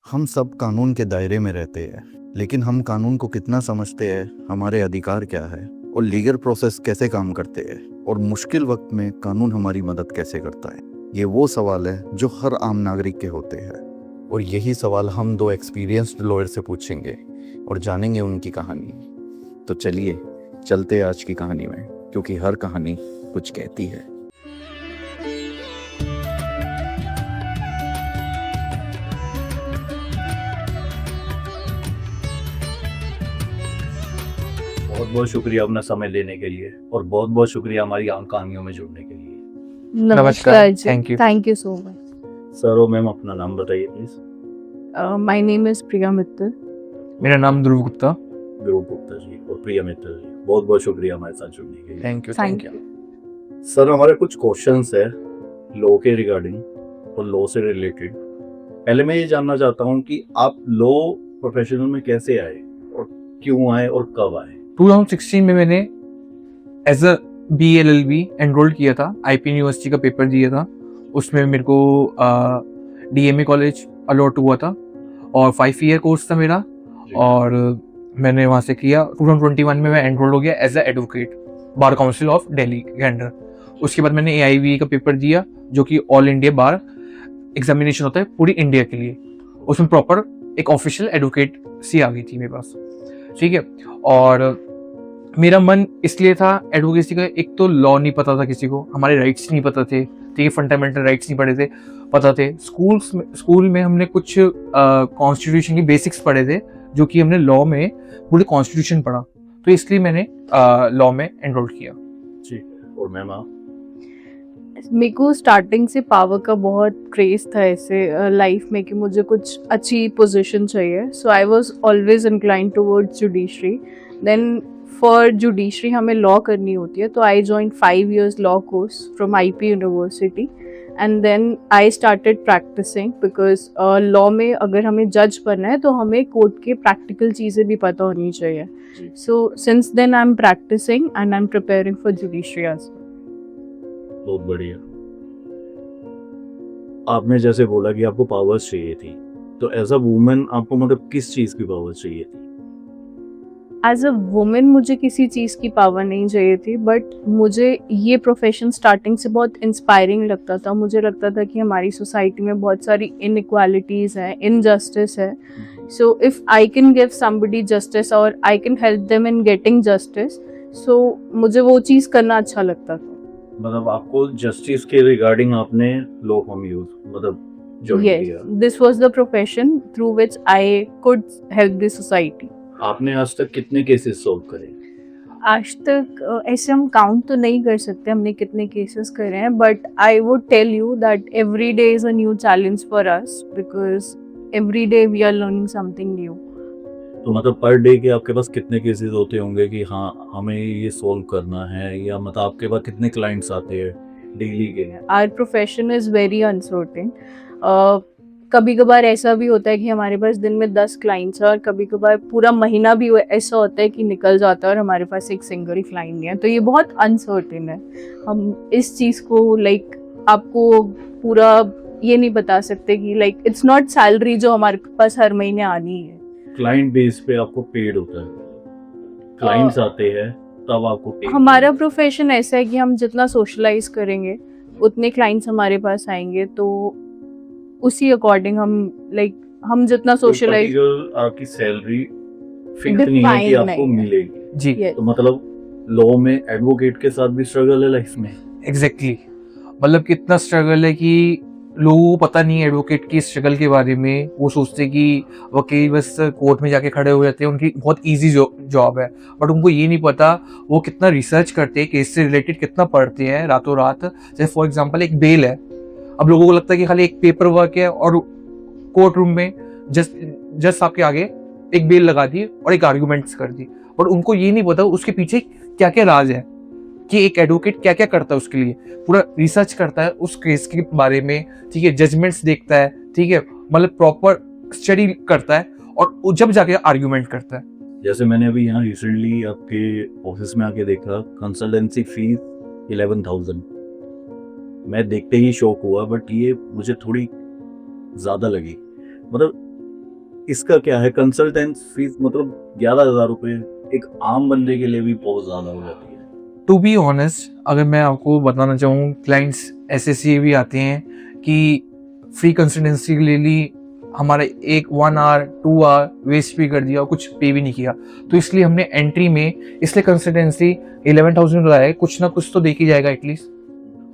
हम सब कानून के दायरे में रहते हैं, लेकिन हम कानून को कितना समझते हैं, हमारे अधिकार क्या है और लीगल प्रोसेस कैसे काम करते हैं और मुश्किल वक्त में कानून हमारी मदद कैसे करता है। ये वो सवाल है जो हर आम नागरिक के होते हैं और यही सवाल हम दो एक्सपीरियंस्ड लॉयर से पूछेंगे और जानेंगे उनकी कहानी। तो चलिए चलते हैं आज की कहानी में, क्योंकि हर कहानी कुछ कहती है। बहुत बहुत शुक्रिया अपना समय लेने के लिए और बहुत बहुत शुक्रिया हमारी आम कहानियों में जुड़ने के लिए। नमस्कार जी, thank you. Thank you so much. Sir और मैम अपना नाम बताइए please. My name is Priya Mittal. मेरा नाम ध्रुव गुप्ता। ध्रुव गुप्ता जी और प्रिया मित्तल जी, बहुत बहुत शुक्रिया हमारे साथ जुड़ने के लिए। Thank you. Thank you. Sir हमारे कुछ क्वेश्चंस है लॉ के रिगार्डिंग और लॉ से रिलेटेड। पहले मैं ये जानना चाहता हूँ कि आप लॉ प्रोफेशनल में कैसे आए और क्यों आए और कब आए। 2016 में मैंने एज अ BLLB एनरोल किया था। आईपी यूनिवर्सिटी का पेपर दिया था। उसमें मेरे को DMA कॉलेज अलॉट हुआ था और 5 ईयर कोर्स था मेरा। और मैंने वहाँ से किया। 2021 में मैं एनरोल हो गया as a advocate bar council of Delhi के अंडर। उसके बाद मैंने AIBA का पेपर दिया, जो कि ऑल इंडिया बार एग्जामिनेशन होता है पूरी इंडिया के लिए। उसमें प्रॉपर एक ऑफिशियल एडवोकेट सी आ गई थी मेरे पास, ठीक है। और मेरा मन इसलिए था एडवोकेसी का, एक तो लॉ नहीं पता था किसी को, हमारे राइट्स नहीं पता थे, ठीक है, फंडामेंटल राइट्स नहीं पता थे। स्कूल में हमने कुछ कॉन्स्टिट्यूशन की बेसिक्स पढ़े थे, जो कि हमने लॉ में पूरे कॉन्स्टिट्यूशन पढ़ा, तो इसलिए मैंने लॉ में एनरोल किया। जी और मैम आप। मेरे को स्टार्टिंग से पावर का बहुत क्रेज था ऐसे लाइफ में कि मुझे कुछ अच्छी पोजीशन चाहिए। So I was always inclined towards judiciary. Then for judiciary हमें लॉ करनी होती है, तो I join 5 years law course from IP university and then I started practising because law में अगर हमें जज बनना है तो हमें कोर्ट के प्रैक्टिकल चीज़ें भी पता होनी चाहिए। So since then I am practising and I am preparing for judiciary as. बहुत बढ़िया। आपने जैसे बोला कि आपको पावर्स चाहिए थी, तो एज अ वुमेन आपको मतलब किस चीज की पावर्स चाहिए थी। एज अ वुमेन मुझे किसी चीज़ की पावर नहीं चाहिए थी, बट मुझे ये प्रोफेशन स्टार्टिंग से बहुत इंस्पायरिंग लगता था। मुझे लगता था कि हमारी सोसाइटी में बहुत सारी इनइक्वालिटीज़ हैं, इनजस्टिस है। So if I can give somebody justice और I can help them in getting justice, so मुझे वो चीज़ करना अच्छा लगता था। मतलब आपको जस्टिस के रिगार्डिंग आपने लॉ फॉर्म यूज मतलब join Yes, किया। this was the profession through which I could help the society. आपने आज तक कितने केसेस सॉल्व करे। आज तक ऐसे हम काउंट तो नहीं कर सकते हमने कितने केसेस करे हैं, but I would tell you that every day is a new challenge for us because every day we are learning something new. तो मतलब पर डे के आपके पास कितने केसेस होते होंगे कि हाँ हमें ये सॉल्व करना है, या मतलब आपके पास कितने क्लाइंट्स आते हैं डेली के। Our profession is very uncertain. कभी कभार ऐसा भी होता है कि हमारे पास दिन में 10 क्लाइंट्स हैं और कभी कभार पूरा महीना भी ऐसा होता है कि निकल जाता है और हमारे पास एक सिंगल क्लाइंट नहीं है। तो ये बहुत अनसर्टेन है। हम इस चीज़ को आपको पूरा ये नहीं बता सकते कि इट्स नॉट सैलरी जो हमारे पास हर महीने आनी है। क्लाइंट बेस पे आपको पेड होता है, क्लाइंट्स आते हैं तब आपको paid हमारा होता है। प्रोफेशन ऐसा है कि हम जितना सोशलाइज करेंगे उतने क्लाइंट्स हमारे पास आएंगे, तो उसी अकॉर्डिंग हम जितना कोई सोशलाइज particular आपकी सैलरी फिक्स नहीं है कि Define आपको नहीं है। मिलेगी। जी, Yes. तो मतलब लॉ में एडवोकेट के साथ भी स्ट्रगल है लाइफ में। एग्जैक्टली। मतलब कितना स्ट्रगल है कि लोगों को पता नहीं है एडवोकेट की स्ट्रगल के बारे में। वो सोचते हैं कि वकील बस कोर्ट में जाके खड़े हो जाते हैं, उनकी बहुत इजी जॉब है, बट उनको ये नहीं पता वो कितना रिसर्च करते हैं, केस से रिलेटेड कितना पढ़ते हैं रातों रात। जैसे फॉर एग्जांपल एक बेल है, अब लोगों को लगता है कि खाली एक पेपर वर्क है और कोर्ट रूम में जज साहब के आगे एक बेल लगा दी और एक आर्ग्यूमेंट्स कर दी, बट उनको ये नहीं पता उसके पीछे क्या क्या राज है, कि एक एडवोकेट क्या क्या करता है। उसके लिए पूरा रिसर्च करता है उस केस के बारे में, ठीक है, जजमेंट्स देखता है, ठीक है, मतलब प्रॉपर स्टडी करता है और जब जाके आर्ग्यूमेंट करता है। जैसे मैंने अभी यहाँ रिसेंटली आपके ऑफिस में आके देखा, कंसल्टेंसी फीस 11,000। मैं देखते ही शौक हुआ, बट ये मुझे थोड़ी ज़्यादा लगी। मतलब इसका क्या है? कंसल्टेंट फीस मतलब 11,000 रुपए एक आम बंदे के लिए भी बहुत ज्यादा हो जाती है। टू बी ऑनेस्ट, अगर मैं आपको बताना चाहूँ, क्लाइंट्स ऐसे भी आते हैं कि फ्री कंसल्टेंसी ले ली, हमारा 1 आवर 2 आवर वेस्ट भी कर दिया और कुछ पे भी नहीं किया। तो इसलिए हमने एंट्री में इसलिए कंसल्टेंसी 11,000 लगाया है, कुछ ना कुछ तो देख ही जाएगा एटलीस्ट,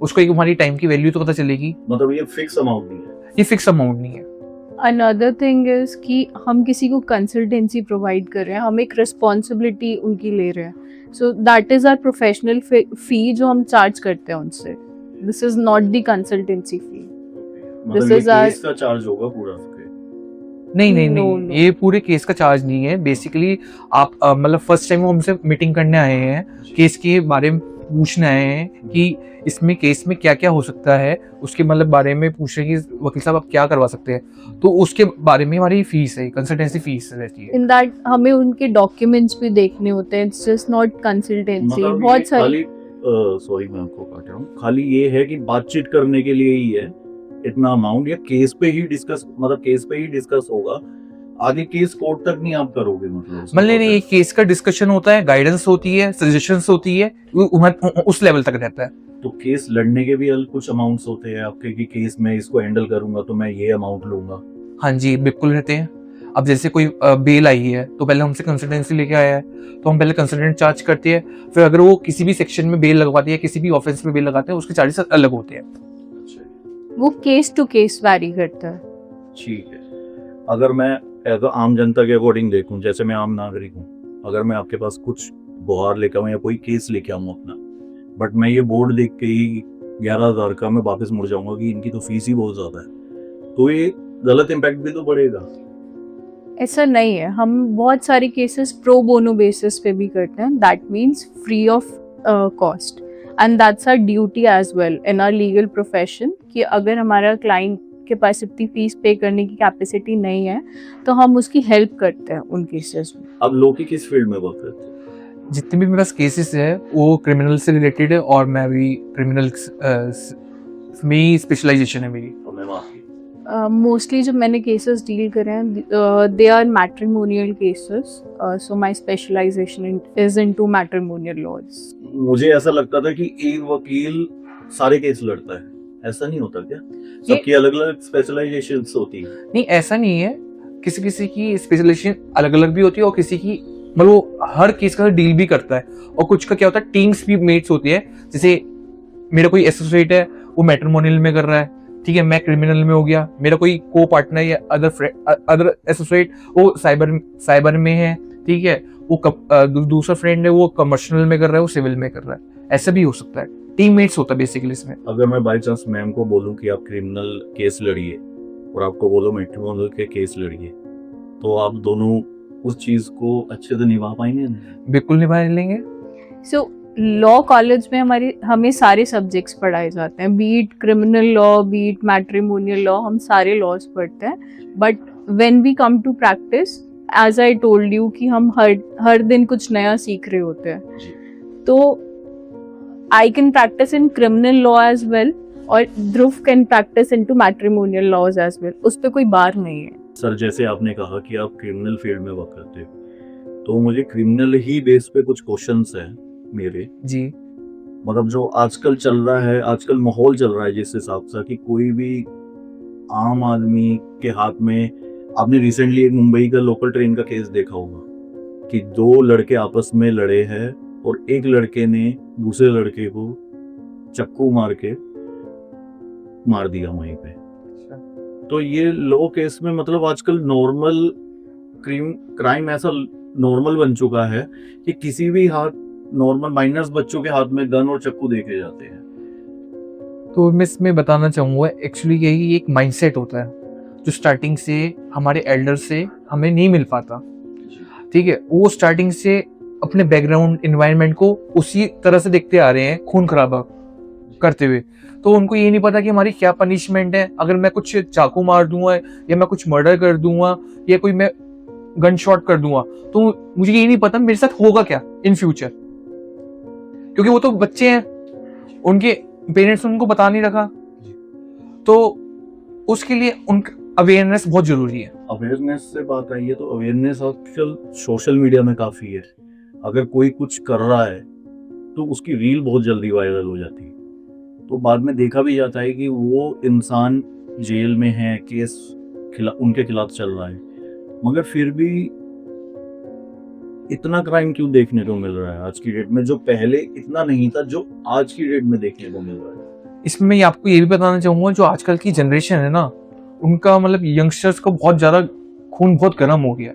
उसको एक हमारी टाइम की वैल्यू तो पता चलेगी। मतलब ये फिक्स अमाउंट नहीं है। ये फिक्स अमाउंट नहीं है। अनदर थिंग इज कि हम किसी को कंसल्टेंसी प्रोवाइड कर रहे हैं, हम एक रिस्पॉन्सिबिलिटी उनकी ले रहे हैं, so that is our professional fee जो हम चार्ज करते हैं उनसे। This is not the consultancy fee. मतलब This is ये our- केस का चार्ज होगा पूरा उसके। नहीं, No, नहीं, no. ये पूरे केस का चार्ज नहीं है। बेसिकली आप मतलब फर्स्ट टाइम वो हमसे मीटिंग करने आए हैं, केस के बारे में पूछने आए हैं कि इसमें केस में क्या क्या हो सकता है, उसके मतलब बारे में पूछ रहे हैं कि वकील साहब आप क्या करवा सकते हैं, तो उसके बारे में हमारी फीस है, कंसल्टेंसी फीस रहती है। इन दैट हमें उनके डॉक्यूमेंट्स भी देखने होते हैं, इट्स जस्ट नॉट कंसल्टेंसी। मतलब ये बहुत सारी खाली सॉरी मैं आपको काट रहा हूँ, खाली ये है कि बातचीत करने के लिए ही है इतना अमाउंट, या केस पे ही डिस्कस, मतलब केस पे ही डिस्कस होगा, आगे केस कोर्ट तक नहीं आप करोगे मतलब? नहीं, ये केस का डिस्कशन होता है, गाइडेंस होती है, सजेशंस होती है, उस लेवल तक रहता है। तो केस लड़ने के भी अलग कुछ अमाउंट्स होते हैं आपके कि केस में इसको हैंडल करूंगा तो मैं ये अमाउंट लूंगा? हाँ जी, बिल्कुल रहते हैं। अब जैसे कोई बेल आई है तो पहले हमसे कंसल्टेंसी लेके आया है, तो हम पहले कंसल्टेंट चार्ज करते हैं, फिर अगर वो किसी भी सेक्शन में बेल लगवाती है, किसी भी ऑफेंस में बेल लगाते हैं, उसके चार्जेस अलग होते हैं। वो केस टू केस वैरी करता है। ठीक है। अगर मैं एज आम जनता के अकॉर्डिंग देखूं, जैसे मैं आम नागरिक हूं, अगर मैं आपके पास कुछ गुहार लेकर आऊं या कोई केस लेके आऊं अपना, बट मैं ये बोर्ड देख के ही 11,000 का मैं वापस मुड़ जाऊंगा कि इनकी तो फीस ही बहुत ज्यादा है, तो ये गलत इम्पैक्ट भी तो पड़ेगा। ऐसा नहीं है, हम बहुत सारे केसेस प्रो बोनो बेसिस पे भी करते हैं, that means free of cost, and that's our duty as well in our legal profession कि अगर हमारा क्लाइंट के पास इतनी फीस पे करने की कैपेसिटी नहीं है तो हम उसकी हेल्प करते हैं उन केसेस में। अब लो की किस फील्ड में वर्क करते हैं? जितने भी मेरे पास केसेस है वो क्रिमिनल से रिलेटेड है, और मैं भी क्रिमिनल में स्पेशलाइजेशन है मेरी। तो मैं माफी, मोस्टली जो मैंने केसेस डील करे हैं they are matrimonial cases, so my specialisation is into matrimonial laws. मुझे ऐसा लगता था कि एक वकील सारे केस लड़ता है, ऐसा नहीं होता क्या? सबकी अलग अलग स्पेशलाइजेशंस होती है। नहीं, ऐसा नहीं है, किसी किसी की स्पेशलाइजेशन अलग अलग भी होती है, और किसी की मतलब वो हर केस का डील भी करता है, और कुछ का क्या होता है टीम्स भी मेट्स होती है। जैसे मेरा कोई एसोसिएट है वो मैट्रिमोनियल में कर रहा है, ठीक है, मैं क्रिमिनल में हो गया, मेरा कोई को पार्टनर या अदर एसोसिएट वो साइबर में है, ठीक है, वो दूसरा फ्रेंड है वो कमर्शियल में कर रहा है, वो सिविल में कर रहा है, ऐसा भी हो सकता है, टीममेट्स होता है बेसिकली इसमें। अगर मैं बाई चांस मैम को बोलूं कि आप क्रिमिनल केस लड़िए और आपको बोलो मैट्रिमोनियल के केस लड़िए, तो आप दोनों उस चीज को अच्छे से निभा पाएंगे? बिल्कुल निभा लेंगे। सो लॉ कॉलेज में हमें सारे सब्जेक्ट्स पढ़ाए जाते हैं, be it criminal law, be it matrimonial law, हम सारे लॉज पढ़ते हैं, but when we come to practice, as I told you कि हम हर दिन कुछ नया सीख रहे होते हैं, तो I can practise in criminal law as well और Dhruv can practise into matrimonial laws as well, उस पर कोई बार नहीं है। सर, जैसे आपने कहा कि आप क्रिमिनल फील्ड में वर्क करते हो, तो मुझे क्रिमिनल ही बेस पे कुछ क्वेश्चंस हैं मेरे जी, मतलब जो आजकल चल रहा है, आजकल माहौल चल रहा है जिस हिसाब से कि कोई भी आम आदमी के हाथ में, आपने रिसेंटली एक मुंबई का लोकल ट्रेन का केस देखा होगा कि 2 लड़के आपस में लड़े हैं और एक लड़के ने दूसरे लड़के को चक्कू मार के मार दिया वहीं पे। तो ये लो केस में मतलब आजकल नॉर्मल क्राइम ऐसा नॉर्मल बन चुका है कि किसी भी हाथ नॉर्मल माइनर्स बच्चों के हाथ में गन और चक्कू देखे जाते हैं। तो मैं इसमें बताना चाहूँगा एक्चुअली यही एक माइंडसेट होता है जो स्टार्टिंग से हमारे एल्डर से हमें नहीं मिल पाता, ठीक है, वो स्टार्टिंग से अपने बैकग्राउंड एनवायरनमेंट को उसी तरह से देखते आ रहे हैं, खून खराबा करते हुए, तो उनको ये नहीं पता कि हमारी क्या पनिशमेंट है अगर मैं कुछ चाकू मार दूंगा या मैं कुछ मर्डर कर दूंगा या कोई मैं गन शॉट कर दूंगा, तो मुझे ये नहीं पता मेरे साथ होगा क्या इन फ्यूचर, क्योंकि वो तो बच्चे हैं, उनके पेरेंट्स ने उनको बता नहीं रखा, तो उसके लिए उनका अवेयरनेस बहुत जरूरी है। अवेयरनेस से बात आई है तो अवेयरनेस आजकल सोशल मीडिया में काफ़ी है। अगर कोई कुछ कर रहा है तो उसकी रील बहुत जल्दी वायरल हो जाती है, तो बाद में देखा भी जाता है कि वो इंसान जेल में है, केस उनके खिलाफ चल रहा है, मगर फिर भी इतना क्राइम क्यों देखने को मिल रहा है आज की डेट में, जो पहले इतना नहीं था जो आज की डेट में देखने को मिल रहा है। इसमें मैं आपको ये भी बताना चाहूँगा, जो आजकल की जनरेशन है ना, उनका मतलब यंगस्टर्स को बहुत ज़्यादा खून बहुत गर्म हो गया,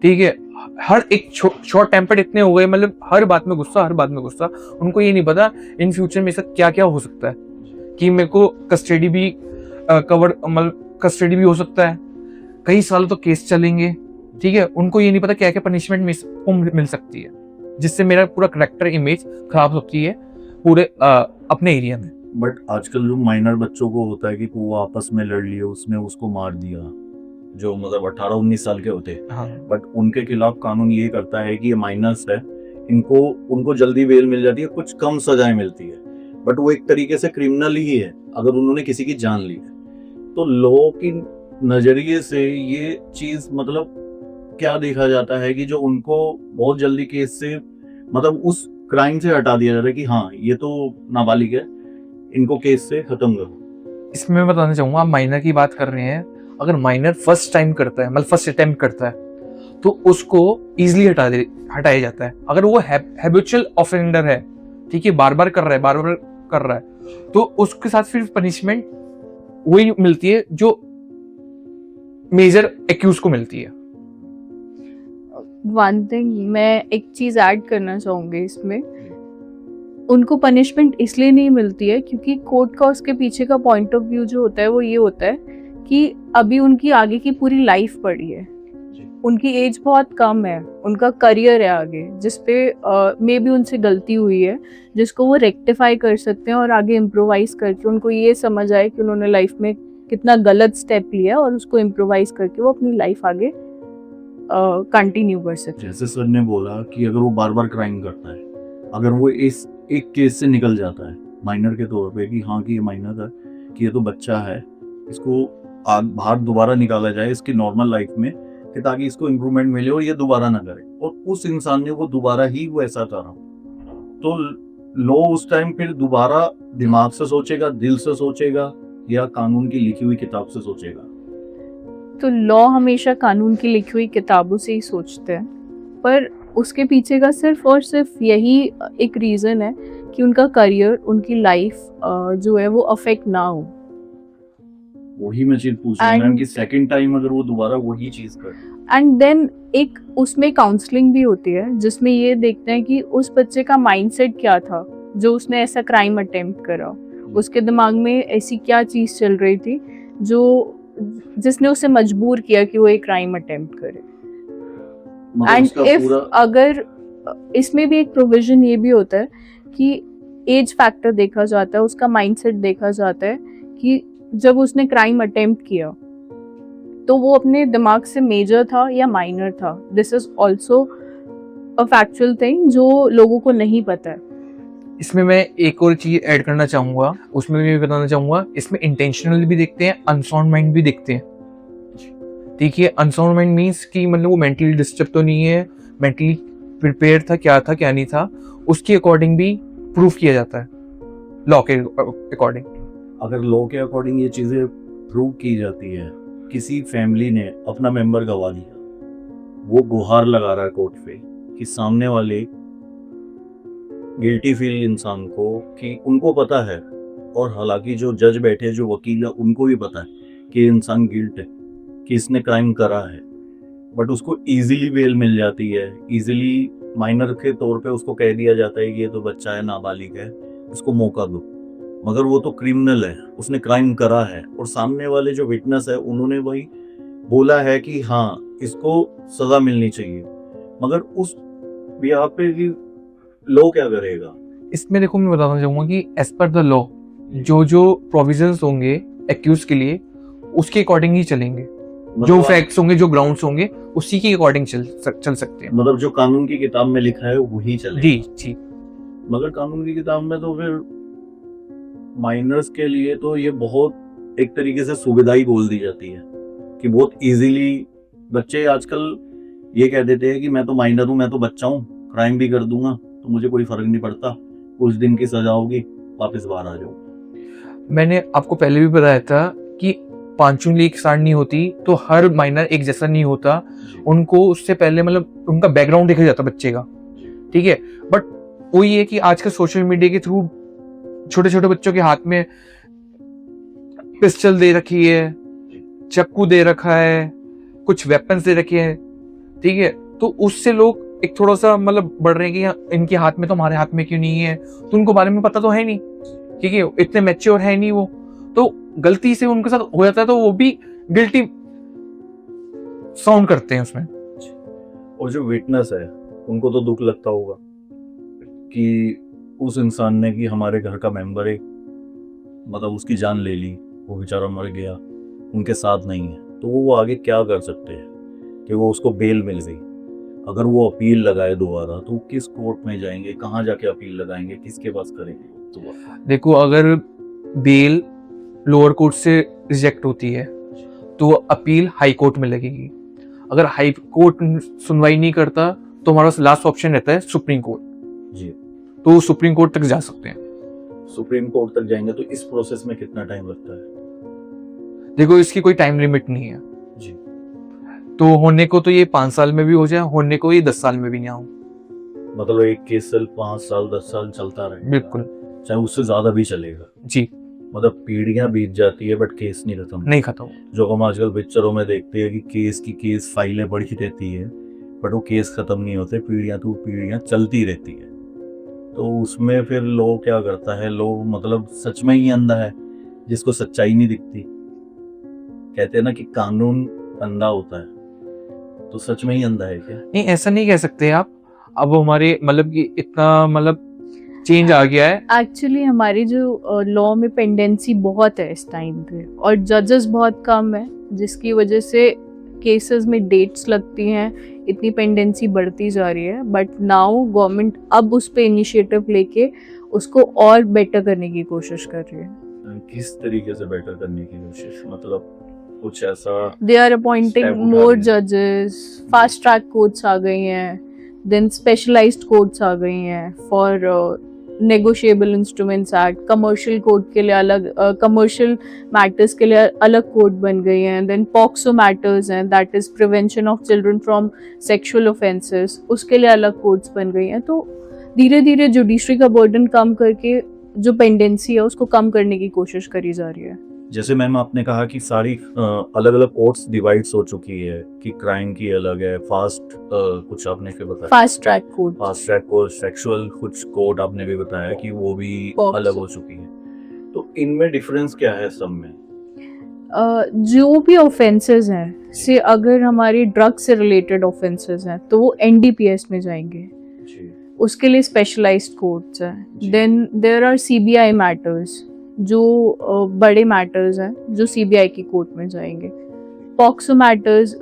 ठीक है। हर एक शॉर्ट टेम्पर्ड इतने हो गए, मतलब हर बात में गुस्सा, हर बात में गुस्सा। उनको ये नहीं पता इन फ्यूचर में इसका क्या क्या हो सकता है, कि मेरे को कस्टडी भी कस्टडी भी हो सकता है, कई सालों तो केस चलेंगे, ठीक है। उनको ये नहीं पता क्या क्या पनिशमेंट मिल सकती है, जिससे मेरा पूरा करेक्टर इमेज खराब होती है पूरे अपने एरिया में। बट आजकल जो माइनर बच्चों को होता है कि वो आपस में लड़ लिए, उसने उसको मार दिया, जो मतलब 18-19 साल के होते हैं, हाँ, बट उनके खिलाफ कानून ये करता है कि ये माइनर्स है, उनको जल्दी बेल मिल जाती है, कुछ कम सजाएं मिलती है, बट वो एक तरीके से क्रिमिनल ही है अगर उन्होंने किसी की जान ली है। तो लॉ की नजरिए से ये चीज मतलब क्या देखा जाता है कि जो उनको बहुत जल्दी केस से मतलब उस क्राइम से हटा दिया जाता है कि हाँ ये तो नाबालिग है, इनको केस से खत्म करो। इसमें मैं बताना चाहूँगा, आप माइनर की बात कर रहे हैं, अगर माइनर फर्स्ट टाइम करता है, मतलब फर्स्ट अटेम्प्ट करता है, तो उसको इजीली हटाया जाता है। अगर वो हैबिचुअल ऑफेंडर है, ठीक है, बार बार कर रहा है, तो उसके साथ फिर पनिशमेंट वही मिलती है जो मेजर एक्यूज को मिलती है। वन थिंग मैं एक चीज ऐड करना चाहूंगी इसमें, उनको पनिशमेंट इसलिए नहीं मिलती है क्योंकि कोर्ट का उसके पीछे का पॉइंट ऑफ व्यू जो होता है वो ये होता है कि अभी उनकी आगे की पूरी लाइफ पड़ी है, उनकी एज बहुत कम है, उनका करियर है आगे, जिसपे मे बी उनसे गलती हुई है, जिसको वो रेक्टिफाई कर सकते हैं और आगे इम्प्रोवाइज करके उनको ये समझ आए कि उन्होंने लाइफ में कितना गलत स्टेप लिया और उसको इम्प्रोवाइज करके वो अपनी लाइफ आगे कंटिन्यू कर सकते हैं। जैसे सर ने बोला कि अगर वो बार बार क्राइम करता है, अगर वो इस एक केस से निकल जाता है माइनर के तौर पे कि हाँ कि ये माइनर है, कि ये तो बच्चा है, इसको बाहर दोबारा निकाला जाए इसकी नॉर्मल लाइफ में, कि ताकि इसको इम्प्रूवमेंट मिले और ये दोबारा ना करे, और उस इंसान ने वो दोबारा ही वो ऐसा करा, तो लॉ उस टाइम फिर दोबारा दिमाग से सोचेगा, दिल से सोचेगा, या कानून की लिखी हुई किताब से सोचेगा? तो लॉ हमेशा कानून की लिखी हुई किताबों से ही सोचते हैं, पर उसके पीछे का सिर्फ और सिर्फ यही एक रीज़न है कि उनका करियर, उनकी लाइफ जो है वो अफेक्ट ना हो। वही मैं चीज पूछ रहा हूँ कि सेकंड टाइम अगर वो दोबारा वही चीज करे। एंड देन एक उसमें काउंसलिंग भी होती है जिसमें ये देखते हैं कि उस बच्चे का माइंडसेट क्या था जो उसने ऐसा क्राइम अटेम्प्ट करा, उसके दिमाग में ऐसी क्या चीज़ चल रही थी जिसने उसे मजबूर किया कि वो एक क्राइम अटेम्प्ट करे। एंड इफ अगर इसमें भी एक प्रोविजन ये भी होता है कि एज फैक्टर देखा जाता है, उसका माइंडसेट देखा जाता है कि जब उसने क्राइम अटेम्प्ट किया तो वो अपने दिमाग से मेजर था या माइनर था। This is also a factual thing जो लोगों को नहीं पता है। इसमें मैं एक और चीज ऐड करना चाहूंगा, उसमें भी बताना चाहूंगा, इसमें इंटेंशनल भी देखते हैं, अनसाउंड माइंड भी देखते हैं। ठीक है, अनसाउंड माइंड मीन्स कि मतलब वो मेंटली डिस्टर्ब तो नहीं है, मेंटली प्रिपेयर था क्या नहीं था, उसके अकॉर्डिंग भी प्रूफ किया जाता है लॉ के अकॉर्डिंग। अगर लॉ के अकॉर्डिंग ये चीजें प्रूव की जाती है, किसी फैमिली ने अपना मेंबर गवा दिया, वो गुहार लगा रहा है कोर्ट पे कि सामने वाले गिल्टी फील इंसान को, कि उनको पता है, और हालांकि जो जज बैठे, जो वकील है, उनको भी पता है कि इंसान गिल्ट है, कि इसने क्राइम करा है, बट उसको इजीली बेल मिल जाती है, इजीली माइनर के तौर पे उसको कह दिया जाता है कि ये तो बच्चा है, नाबालिग है, उसको मौका दो। मगर वो तो क्रिमिनल है, उसने क्राइम करा है, और सामने वाले जो विटनेस है उन्होंने वही बोला है कि हाँ इसको सजा मिलनी चाहिए, मगर उस यहाँ पे लॉ क्या करेगा? इसमें देखो मैं बताना चाहूंगा कि एज पर द लॉ जो प्रोविजंस होंगे एक्यूज के लिए, उसके अकॉर्डिंग ही चलेंगे। जो फैक्ट्स होंगे, जो ग्राउंड्स होंगे, उसी के अकॉर्डिंग चल सकते हैं। मतलब जो कानून की किताब में लिखा है वही चलेगा। जी। मगर कानून की किताब में तो फिर माइनर्स के लिए तो ये बहुत एक तरीके से सुविधा ही बोल दी जाती है कि बहुत इजीली बच्चे आजकल ये कह देते हैं कि मैं तो माइनर हूँ, मैं तो बच्चा हूँ, क्राइम भी कर दूंगा तो मुझे कोई फर्क नहीं पड़ता, कुछ दिन की सजा होगी, वापस बाहर आ जाओ। मैंने आपको पहले भी बताया था कि पांचों एक साथ नहीं होती, तो हर माइनर एक जैसा नहीं होता। उनको उससे पहले मतलब उनका बैकग्राउंड देखा जाता बच्चे का, ठीक है। बट वो ये है कि आजकल सोशल मीडिया के थ्रू छोटे छोटे बच्चों के हाथ में पिस्टल दे रखी है, चाकू दे रखा है, कुछ वेपन्स दे रखे हैं, ठीक है। तो उससे लोग एक थोड़ा सा मतलब बढ़ रहे हैं कि हाँ, इनके हाथ में तो हमारे हाथ में क्यों नहीं है, तो उनको बारे में पता तो है नहीं, ठीक है, इतने मैच्योर है नहीं वो, तो गलती से उनके साथ हो जाता है तो वो भी गिल्टी साउंड करते हैं उसमें। और जो विटनेस है उनको तो दुख लगता होगा कि उस इंसान ने कि हमारे घर का मेंबर है, मतलब उसकी जान ले ली, वो बेचारा मर गया, उनके साथ नहीं है, तो वो आगे क्या कर सकते हैं कि वो उसको बेल मिल गई, अगर वो अपील लगाए दोबारा तो किस कोर्ट में जाएंगे, कहाँ जाके अपील लगाएंगे, किसके पास करेंगे दोबारा? देखो, अगर बेल लोअर कोर्ट से रिजेक्ट होती है तो अपील हाई कोर्ट में लगेगी। अगर हाई कोर्ट सुनवाई नहीं करता तो हमारा लास्ट ऑप्शन रहता है सुप्रीम कोर्ट जी। तो सुप्रीम कोर्ट तक जा सकते हैं। सुप्रीम कोर्ट तक जाएंगे तो इस प्रोसेस में कितना टाइम लगता है? देखो, इसकी कोई टाइम लिमिट नहीं है जी। तो होने को तो ये 5 साल में भी हो जाए, होने को ये 10 साल में भी नहीं हो। मतलब एक केस 5 साल 10 साल चलता रहेगा? बिल्कुल, चाहे उससे ज्यादा भी चलेगा जी, मतलब पीढ़ियां बीत जाती है बट केस नहीं खत्म। नहीं खत्म। जो हम आजकल पिक्चरों में देखते हैं कि केस फाइलें बढ़ी रहती है बट वो केस खत्म नहीं होते, पीढ़ियां तो पीढ़ियां चलती रहती है। तो उसमें फिर लोग क्या करता है, लोग मतलब सच में ही अंधा है जिसको सच्चाई नहीं दिखती। कहते हैं ना कि कानून अंधा होता है, तो सच में ही अंधा है क्या? नहीं, ऐसा नहीं कह सकते आप। अब हमारे मतलब कि इतना मतलब चेंज आ गया है। एक्चुअली हमारी जो लॉ में पेंडेंसी बहुत है इस टाइम पे, और जजेस बहुत कम है, जिसकी वजह से केसेस में डेट्स लगती हैं, इतनी पेंडेंसी बढ़ती जा रही है। बट नाउ गवर्नमेंट अब उस पे इनिशिएटिव लेके उसको और बेटर करने की कोशिश कर रही है। किस तरीके से बेटर करने की कोशिश, मतलब कुछ ऐसा? दे आर अपॉइंटिंग step उठा मोर रहे हैं। जजेस, फास्ट ट्रैक कोर्ट्स आ गई हैं, देन स्पेशलाइज्ड कोर्ट्स आ गई हैं for negotiable instruments act, commercial court के लिए अलग, कमर्शियल मैटर्स के लिए अलग कोर्ट बन गई हैं, देन पॉक्सो मैटर्स हैं, that is prevention of children from sexual offences, उसके लिए अलग कोर्ट्स बन गई हैं। तो धीरे धीरे जुडिशरी का बर्डन कम करके जो पेंडेंसी है उसको कम करने की कोशिश करी जा रही है। जैसे मैम आपने कहा कि सारी अलग अलग कोर्ट्स डिवाइड्स हो चुकी है, कि क्राइम की अलग है, फास्ट कुछ आपने क्या बताया, fast track court, fast track court, sexual कुछ कोर्ट आपने भी बताया कि वो भी Pox. अलग हो चुकी है, तो इनमें डिफरेंस क्या है सब में? जो भी ऑफेंसेस हैं, से अगर हमारी ड्रग से रिलेटेड ऑफेंसेस हैं तो वो एनडीपीएस में जाएंगे, जी। उसके लिए स्पेशलाइज्ड कोर्ट्स हैं। जी। Then there are CBI matters, जो बड़े मैटर्स हैं जो सीबीआई की कोर्ट में जाएंगे। POCSO matters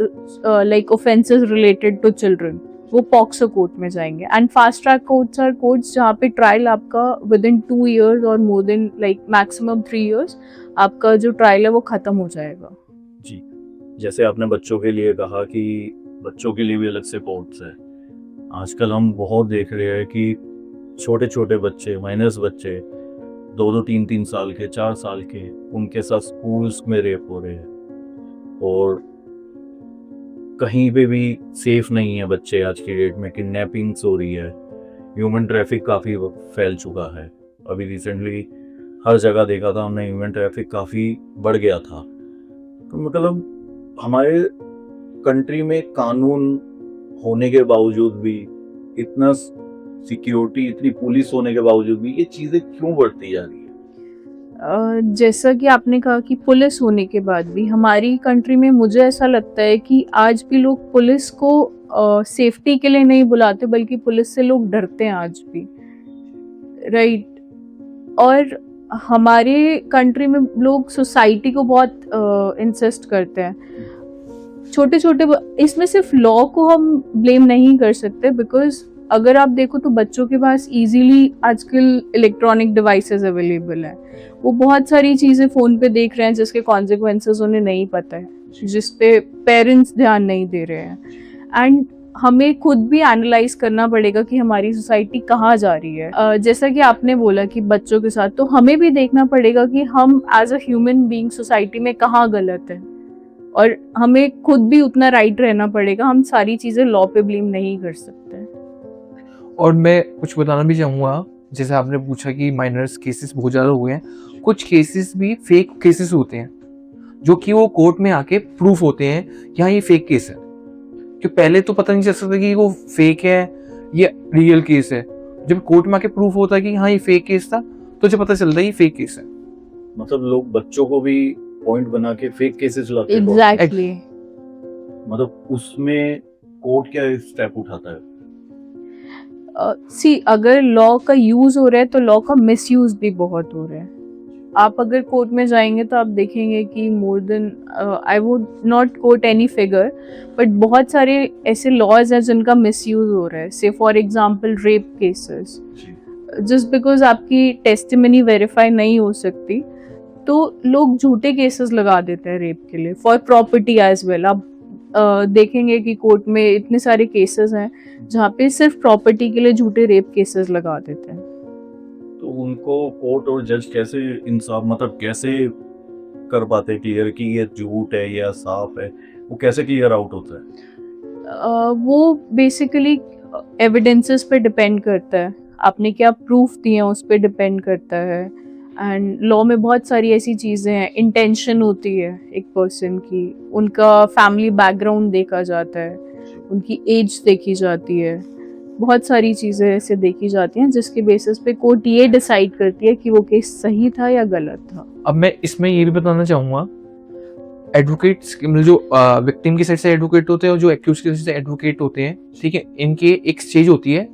like offences related to children, वो पॉक्सो कोर्ट में जाएंगे। And fast track courts are courts जहाँ पे ट्रायल आपका विद इन 2 years और more than like maximum 3 years आपका जो ट्रायल है वो खत्म हो जाएगा। जी। जैसे आपने बच्चों के लिए कहा कि बच्चों के लिए भी अलग से कोर्ट्स है, आजकल हम बहुत देख रहे हैं कि छोटे छोटे बच्चे, माइनस बच्चे 2-2, 3-3 साल के, 4 साल के, उनके साथ स्कूल्स में रेप हो रहे हैं, और कहीं पे भी सेफ नहीं है बच्चे आज की डेट में। किडनैपिंग्स हो रही है, ह्यूमन ट्रैफिक काफ़ी फैल चुका है। अभी रिसेंटली हर जगह देखा था हमने, ह्यूमन ट्रैफिक काफ़ी बढ़ गया था। तो मतलब हमारे कंट्री में कानून होने के बावजूद भी, इतना सिक्योरिटी, इतनी पुलिस होने के बावजूद भी ये चीज़ें क्यों बढ़ती जा रही है? जैसा कि आपने कहा कि पुलिस होने के बाद भी हमारी कंट्री में, मुझे ऐसा लगता है कि आज भी लोग पुलिस को सेफ्टी के लिए नहीं बुलाते, बल्कि पुलिस से लोग डरते हैं आज भी, राइट। और हमारे कंट्री में लोग सोसाइटी को बहुत इंसिस्ट करते हैं। छोटे छोटे, इसमें सिर्फ लॉ को हम ब्लेम नहीं कर सकते, बिकॉज अगर आप देखो तो बच्चों के पास इजीली आजकल इलेक्ट्रॉनिक डिवाइसेस अवेलेबल हैं, वो बहुत सारी चीज़ें फ़ोन पे देख रहे हैं जिसके कॉन्सिक्वेंसेस उन्हें नहीं पता है। जिस पे पेरेंट्स ध्यान नहीं दे रहे हैं। एंड हमें खुद भी एनालाइज करना पड़ेगा कि हमारी सोसाइटी कहाँ जा रही है। जैसा कि आपने बोला कि बच्चों के साथ, तो हमें भी देखना पड़ेगा कि हम as a human being society में कहाँ गलत है, और हमें खुद भी उतना राइट रहना पड़ेगा। हम सारी चीज़ें लॉ पे ब्लेम नहीं कर सकते। और मैं कुछ बताना भी चाहूँगा, जैसे आपने पूछा कि माइनर्स केसेस बहुत ज़्यादा हुए हैं, कुछ केसेस भी फेक केसेस होते हैं जो कि वो कोर्ट में आके प्रूफ होते हैं कि हाँ ये फेक केस है, कि पहले तो पता नहीं चल सकता कि वो फेक है ये रियल केस है। जब कोर्ट में आके प्रूफ होता है कि हाँ ये फेक केस था, तो जब पता चलता है ये फेक केस है। मतलब लोग बच्चों को भी पॉइंट बना के फेक केसेस लाते हैं। एग्जैक्टली। मतलब उसमें कोर्ट क्या स्टेप उठाता है? सी अगर लॉ का यूज हो रहा है तो लॉ का मिसयूज भी बहुत हो रहा है। आप अगर कोर्ट में जाएंगे तो आप देखेंगे कि more than, I would not quote any figure, but बहुत सारे ऐसे लॉज हैं जिनका मिसयूज हो रहा है। से for example rape cases, just because आपकी टेस्टिमनी वेरीफाई नहीं हो सकती तो लोग झूठे केसेस लगा देते हैं रेप के लिए, फॉर प्रॉपर्टी एज वेल। आप देखेंगे कि कोर्ट में इतने सारे केसेस हैं जहाँ पे सिर्फ प्रॉपर्टी के लिए झूठे रेप केसेस लगा देते हैं। तो उनको कोर्ट और जज कैसे इंसाफ, मतलब कैसे कर पाते क्लियर कि ये झूठ है या साफ है? वो कैसे क्लियर आउट होता है? वो बेसिकली एविडेंसेस पे डिपेंड करता है, आपने क्या प्रूफ दिए हैं उस पे डिपेंड करता है। एंड लॉ में बहुत सारी ऐसी चीज़ें हैं, इंटेंशन होती है एक पर्सन की, उनका फैमिली बैकग्राउंड देखा जाता है, उनकी एज देखी जाती है, बहुत सारी चीज़ें ऐसे देखी जाती हैं जिसके बेसिस पे कोर्ट ये डिसाइड करती है कि वो केस सही था या गलत था। अब मैं इसमें ये भी बताना चाहूँगा, एडवोकेट्स मतलब जो विक्टिम की साइड से एडवोकेट होते हैं और जो एक्यूज की साइड से एडवोकेट होते हैं, ठीक है, इनके एक स्टेज होती है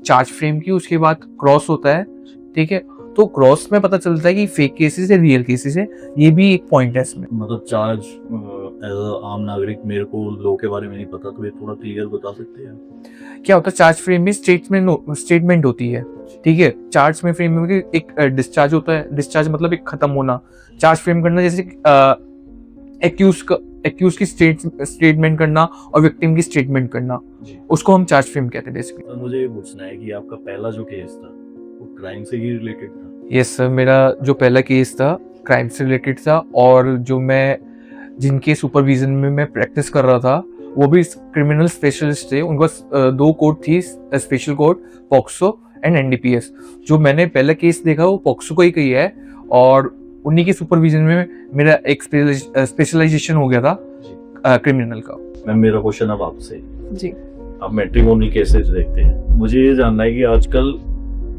चार्ज फ्रेम की, उसके बाद क्रॉस होता है, ठीक है। तो क्रॉस में पता चलता है कि फेक केसेस है रियल केसेस है, ये भी एक पॉइंट है इसमें। मतलब चार्ज एज आम नागरिक मेरे को लॉ के बारे में नहीं पता, तो ये थोड़ा क्लियर बता सकते हैं? क्या होता है चार्ज फ्रेम में स्टेटमेंट होती है, ठीक है। चार्ज में फ्रेम में एक डिस्चार्ज होता है, डिस्चार्ज मतलब एक खत्म होना, चार्ज फ्रेम करना जैसे एक्यूज की स्टेटमेंट करना और विक्टिम की स्टेटमेंट करना, उसको हम चार्ज फ्रेम कहते हैं बेसिकली। तो मुझे ये पूछना है कि आपका पहला जो केस था वो क्राइम से ही रिलेटेड था? यस सर, मेरा जो पहला केस था क्राइम से रिलेटेड था, और जो मैं जिनके सुपरविजन में मैं प्रैक्टिस कर रहा था वो भी क्रिमिनल स्पेशलिस्ट थे। उनके पास 2 कोर्ट थी, special court POCSO and NDPS. जो मैंने पहला केस देखा वो पॉक्सो का ही किया है, और उन्हीं के सुपरविजन में मेरा एक स्पेशलाइजेशन हो गया था क्रिमिनल का। मैम मेरा क्वेश्चन अब आपसे, जी। आप मैट्रिमोनी केसेस देखते हैं, मुझे ये जानना है कि आजकल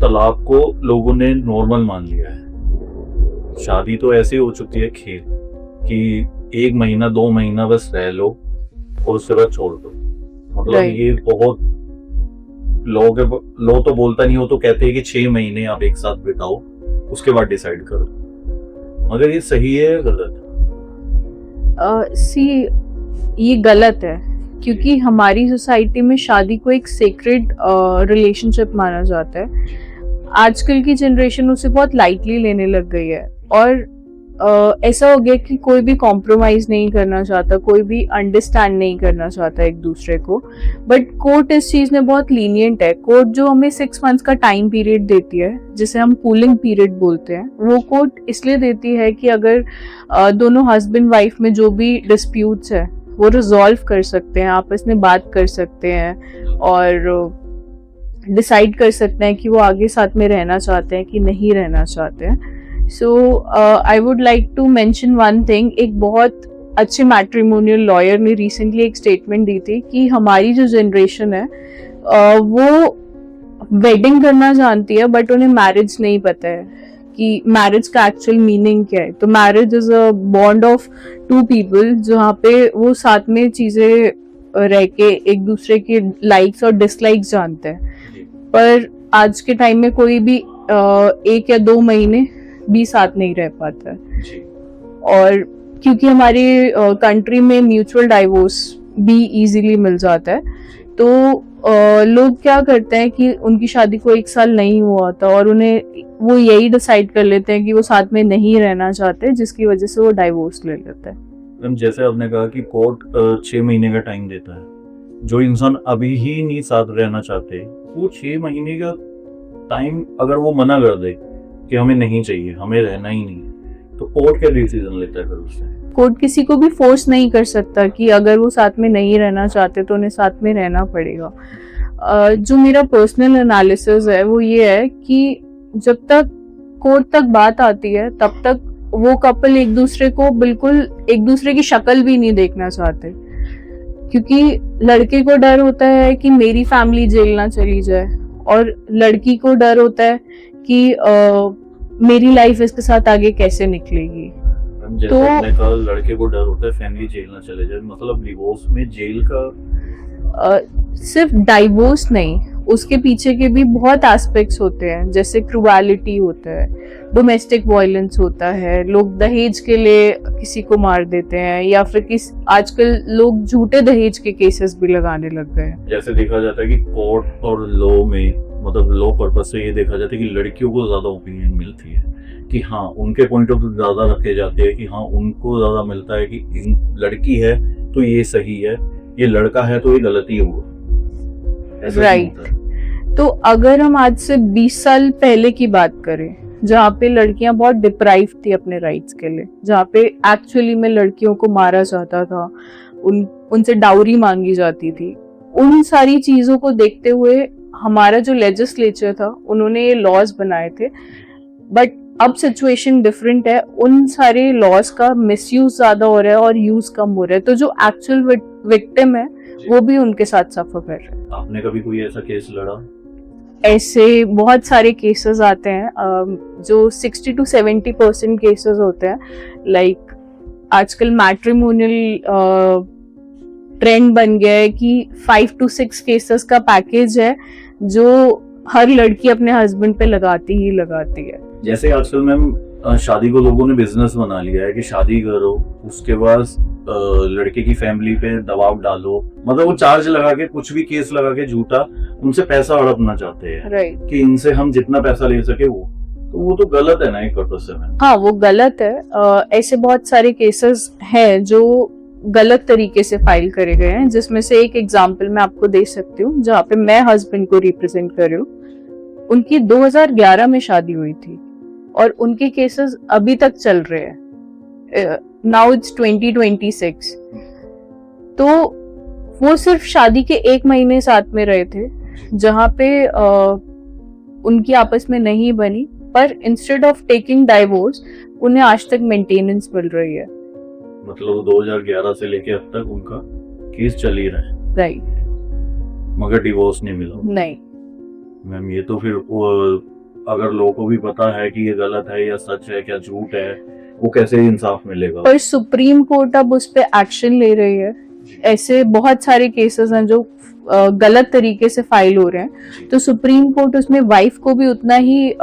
तलाक को लोगों ने नॉर्मल मान लिया है। शादी तो ऐसे हो चुकी है खेल कि 1 महीना 2 महीना बस रह लो और उसके बाद छोड़ दो। मतलब Right. ये बहुत लोग तो बोलता नहीं हो, तो कहते हैं कि 6 महीने आप एक साथ बिताओ उसके बाद डिसाइड करो। मगर ये सही है या गलत? सी ये गलत है, क्योंकि हमारी सोसाइटी में शादी को एक सेक्रेड रिलेशनशिप माना जाता है। आजकल की जनरेशन उसे बहुत लाइटली लेने लग गई है, और ऐसा हो गया कि कोई भी कॉम्प्रोमाइज नहीं करना चाहता, कोई भी अंडरस्टैंड नहीं करना चाहता एक दूसरे को। बट कोर्ट इस चीज़ में बहुत लीनियंट है। कोर्ट जो हमें 6 मंथ्स का टाइम पीरियड देती है, जिसे हम कूलिंग पीरियड बोलते हैं, वो कोर्ट इसलिए देती है कि अगर दोनों हस्बैंड वाइफ में जो भी डिस्प्यूट्स है वो रिजॉल्व कर सकते हैं, आपस में बात कर सकते हैं और डिसाइड कर सकते हैं कि वो आगे साथ में रहना चाहते हैं कि नहीं रहना चाहते हैं। So I would like to mention one thing, एक बहुत अच्छे मैट्रिमोनियल लॉयर ने रिसेंटली एक स्टेटमेंट दी थी कि हमारी जो जनरेशन है वो वेडिंग करना जानती है, बट उन्हें मैरिज नहीं पता है कि मैरिज का एक्चुअल मीनिंग क्या है। तो marriage is a bond of 2 people, जहाँ पे वो साथ में चीज़ें रह के एक दूसरे के लाइक्स और डिसलाइक्स जानते हैं। पर आज के टाइम में कोई भी 1 या 2 महीने भी साथ नहीं रह पाता है। और क्योंकि हमारी कंट्री में म्यूचुअल डाइवोर्स भी इजीली मिल जाता है, तो लोग क्या करते हैं कि उनकी शादी को 1 साल नहीं हुआ होता और उन्हें वो यही डिसाइड कर लेते हैं कि वो साथ में नहीं रहना चाहते, जिसकी वजह से वो डाइवोर्स ले लेते हैं। मैम जैसे आपने कहा कि कोर्ट 6 महीने का टाइम देता है, जो इंसान अभी ही नहीं साथ रहना चाहते वो 6 महीने का टाइम अगर वो मना कर दे कि हमें नहीं चाहिए, हमें रहना ही नहीं, तो कोर्ट क्या डिसीजन लेता है फिर उससे? कोर्ट किसी को भी फोर्स नहीं कर सकता कि अगर वो साथ में नहीं रहना चाहते तो उन्हें साथ में रहना पड़ेगा। जो मेरा पर्सनल एनालिसिस है वो ये है कि जब तक कोर्ट तक बात आती है तब तक वो कपल एक दूसरे को बिल्कुल एक दूसरे की शक्ल भी नहीं देखना चाहते, क्योंकि लड़के को डर होता है कि मेरी फैमिली जेल ना चली जाए और लड़की को डर होता है कि मेरी लाइफ इसके साथ आगे कैसे निकलेगी। मैम जैसे तो- आपने कहा लड़के को डर होता है फैमिली जेल ना चले जाए, मतलब डिवोर्स में जेल का सिर्फ डाइवोर्स नहीं, उसके पीछे के भी बहुत एस्पेक्ट्स होते हैं, जैसे क्रूएलिटी होता है, डोमेस्टिक वायलेंस होता है, लोग दहेज के लिए किसी को मार देते हैं, या फिर आजकल लोग झूठे दहेज के केसेस भी लगाने लग गए हैं। जैसे देखा जाता है कि कोर्ट और लॉ में, मतलब लॉ पर्पज से ये देखा जाता है कि लड़कियों को ज्यादा ओपिनियन मिलती है कि हाँ उनके पॉइंट ऑफ व्यू ज्यादा रखे जाते हैं कि हाँ उनको ज्यादा मिलता है कि लड़की है तो ये सही है, ये लड़का है तो ये गलती हुआ। ऐसा क्यों Right. होता है? तो अगर हम आज से 20 साल पहले की बात करें, जहाँ पे लड़कियां बहुत डिप्राइव थी अपने राइट्स के लिए, जहाँ पे एक्चुअली में लड़कियों को मारा जाता था, उनसे डाउरी मांगी जाती थी, उन सारी चीजों को देखते हुए हमारा जो लेजिस्लेचर था उन्होंने ये लॉज बनाए थे। बट अब सिचुएशन डिफरेंट है, उन सारे लॉज का मिसयूज ज्यादा हो रहा है और यूज कम हो रहा है, तो जो एक्चुअल विक्टिम है वो भी उनके साथ सफर कर रहा है। आपने कभी कोई ऐसा केस लड़ा? ऐसे बहुत सारे केसेस आते हैं, जो 60 to 70% केसेस होते हैं। लाइक आजकल मैट्रिमोनियल ट्रेंड बन गया है कि 5 to 6 केसेस का पैकेज है जो हर लड़की अपने हस्बैंड पे लगाती ही लगाती है। जैसे आजकल मैम शादी को लोगों ने बिजनेस बना लिया है कि शादी करो, उसके बाद लड़के की फैमिली पे दबाव डालो, मतलब वो चार्ज लगा के कुछ भी केस लगा के झूठा उनसे पैसा हड़पना चाहते हैं राइट। कि इनसे हम जितना पैसा ले सके वो तो गलत है ना एक पर्पज से मैम। हाँ, वो गलत है। ऐसे बहुत सारे केसेस हैं जो गलत तरीके से फाइल करे गए हैं, जिसमें से एक एग्जांपल मैं आपको दे सकती हूँ, जहाँ पे मैं हस्बैंड को रिप्रेजेंट कर रही हूँ। उनकी 2011 में शादी हुई थी और उनके केसेस अभी तक चल रहे हैं। Now it's 2026। तो वो सिर्फ शादी के 1 महीने साथ में रहे थे, जहाँ पे उनकी आपस में नहीं बनी, पर इंस्टेड ऑफ टेकिंग डाइवोर्स उन्हें आज तक मेंटेनेंस मिल रही है। मतलब 2011 से लेके अब तक उनका केस चल ही रहा है, राइट। मगर डिवोर्स नहीं मिला। नहीं, मैम ये तो फिर अगर लोगों को भी पता है कि ये गलत है या सच है क्या झूठ है, वो कैसे इंसाफ मिलेगा? पर सुप्रीम कोर्ट अब उस पे एक्शन ले रही है। ऐसे बहुत सारे केसेस हैं जो गलत तरीके से फाइल हो रहे हैं, तो सुप्रीम कोर्ट उसमें वाइफ को भी उतना ही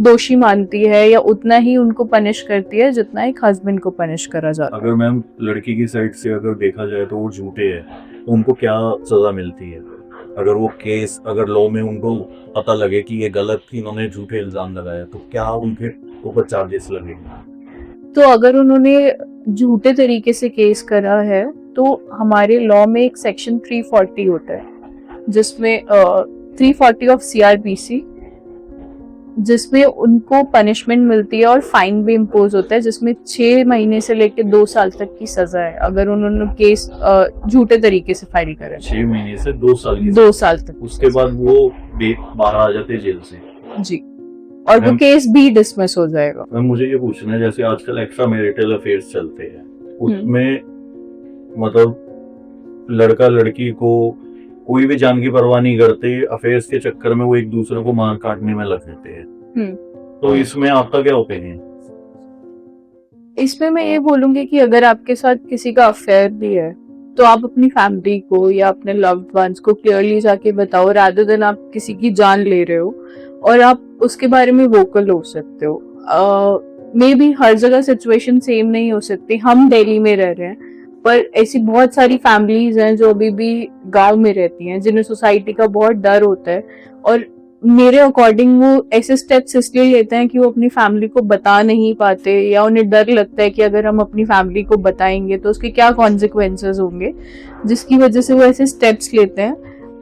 दोषी मानती है या उतना ही उनको पनिश करती है जितना एक हस्बैंड को पनिश करा जाता है। अगर मैम लड़की की साइड से अगर देखा जाए तो वो झूठे हैं, तो उनको क्या सजा मिलती है? अगर वो केस अगर लॉ में उनको पता लगे कि ये गलत, इन्होंने झूठे इल्जाम लगाया, तो क्या उनके ऊपर चार्जेस लगेंगे? तो अगर उन्होंने झूठे तरीके से केस करा है तो हमारे लॉ में एक सेक्शन 340 होता है, जिसमें 340 ऑफ CRPC, जिसमें उनको पनिशमेंट मिलती है और फाइन भी इम्पोज होता है, जिसमें 6 महीने से लेकर 2 साल तक की सजा है अगर उन्होंने केस झूठे तरीके से फाइल करा है। 6 महीने से 2 साल की 2 साल तक। उसके बाद वो बाहर आ जाते जेल से। जी, और वो मैम- केस भी डिसमिस हो जाएगा। मैम मुझे ये पूछना है, जैसे आजकल एक्स्ट्रा मैरिटल अफेयर्स चलते हैं, उसमें मतलब लड़का लड़की को कोई भी जान की परवाह नहीं करते, अफेयर्स के चक्कर में वो एक दूसरे को मार काटने में लग जाते हैं, तो इसमें आपका क्या ओपिनियन? इसमें मैं ये बोलूंगी कि अगर आपके साथ किसी का अफेयर भी है तो आप अपनी फैमिली को या अपने लव्ड वंस को क्लियरली जाके बताओ, रादर देन आप किसी की जान ले रहे हो, और आप उसके बारे में वोकल हो सकते हो। मे बी हर जगह सिचुएशन सेम नहीं हो सकती। हम दिल्ली में रह रहे हैं, पर ऐसी बहुत सारी फैमिलीज हैं जो अभी भी गांव में रहती हैं, जिन्हें सोसाइटी का बहुत डर होता है, और मेरे अकॉर्डिंग वो ऐसे स्टेप्स इसलिए लेते हैं कि वो अपनी फैमिली को बता नहीं पाते, या उन्हें डर लगता है कि अगर हम अपनी फैमिली को बताएंगे तो उसके क्या कॉन्सिक्वेंसेस होंगे, जिसकी वजह से वो ऐसे स्टेप्स लेते हैं।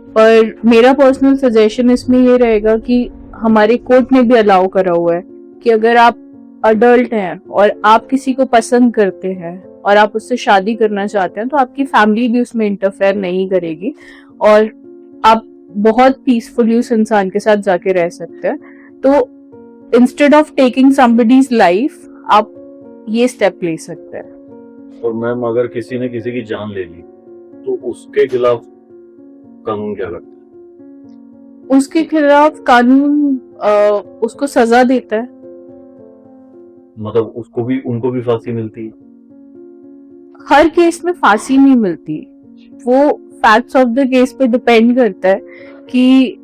पर मेरा पर्सनल सजेशन इसमें ये रहेगा कि हमारे कोर्ट ने भी अलाउ करा हुआ है कि अगर आप अडल्ट हैं और आप किसी को पसंद करते हैं और आप उससे शादी करना चाहते हैं, तो आपकी फैमिली भी उसमें इंटरफेयर नहीं करेगी और आप बहुत पीसफुली उस इंसान के साथ जाके रह सकते हैं। तो instead of taking somebody's life, आप ये स्टेप ले सकते हैं। और मैम अगर किसी ने किसी की जान ले ली तो उसके खिलाफ कानून क्या करता है? उसके खिलाफ कानून उसको सजा देता है। मतलब उनको भी फांसी मिलती है? हर केस में फांसी नहीं मिलती, वो फैक्ट्स ऑफ द केस पे डिपेंड करता है कि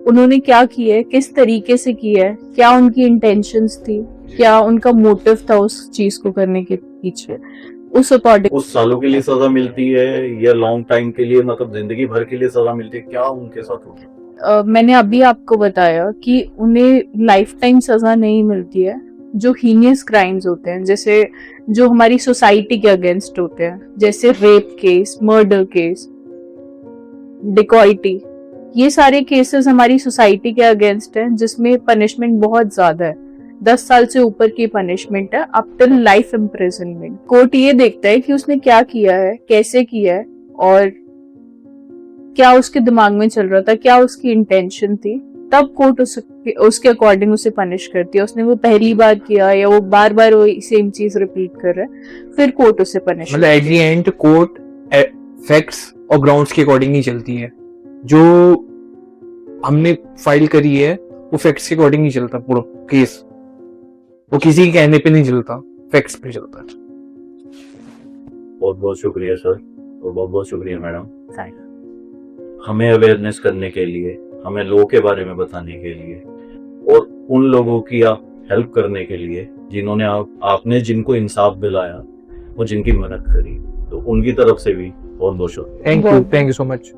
उन्होंने क्या किया है, किस तरीके से किया है, क्या उनकी इंटेंशंस थी, क्या उनका मोटिव था उस चीज को करने के पीछे। उस अकॉर्डिंग कुछ सालों के लिए सजा मिलती है या लॉन्ग टाइम के लिए, मतलब जिंदगी भर के लिए सजा मिलती है? क्या उनके साथ होता है? मैंने अभी आपको बताया कि उन्हें लाइफ टाइम सजा नहीं मिलती है। जो हीनियस क्राइम्स होते हैं, जैसे जो हमारी सोसाइटी के अगेंस्ट होते हैं, जैसे rape case, murder case, dacoity, ये सारे केसेस हमारी सोसाइटी के अगेंस्ट हैं, जिसमें पनिशमेंट बहुत ज्यादा है। 10 साल से ऊपर की पनिशमेंट है, up till life imprisonment. Court ये देखता है कि उसने क्या किया है, कैसे किया है और क्या उसके दिमाग में चल रहा था, क्या उसकी इंटेंशन थी, तब कोर्ट उसके अकॉर्डिंग उसे पनिश करती है। उसने वो पहली बार किया या वो बार बार वो सेम चीज रिपीट कर रहा है, फिर कोर्ट उसे पनिश मतलब at the end court facts और ग्राउंड्स के अकॉर्डिंग ही चलती है। जो हमने फाइल करी है वो फैक्ट्स के अकॉर्डिंग ही चलता पूरा केस, वो किसी के कहने पे नहीं चलता, फैक्ट्स पे चलता है। बहुत बहुत शुक्रिया सर, और बहुत बहुत शुक्रिया मैडम हमें अवेयरनेस करने के लिए, हमें लॉ के बारे में बताने के लिए और उन लोगों की आप हेल्प करने के लिए जिन्होंने आपने जिनको इंसाफ दिलाया और जिनकी मदद करी, तो उनकी तरफ से भी बहुत बहुत शुक्रिया। Thank you so much.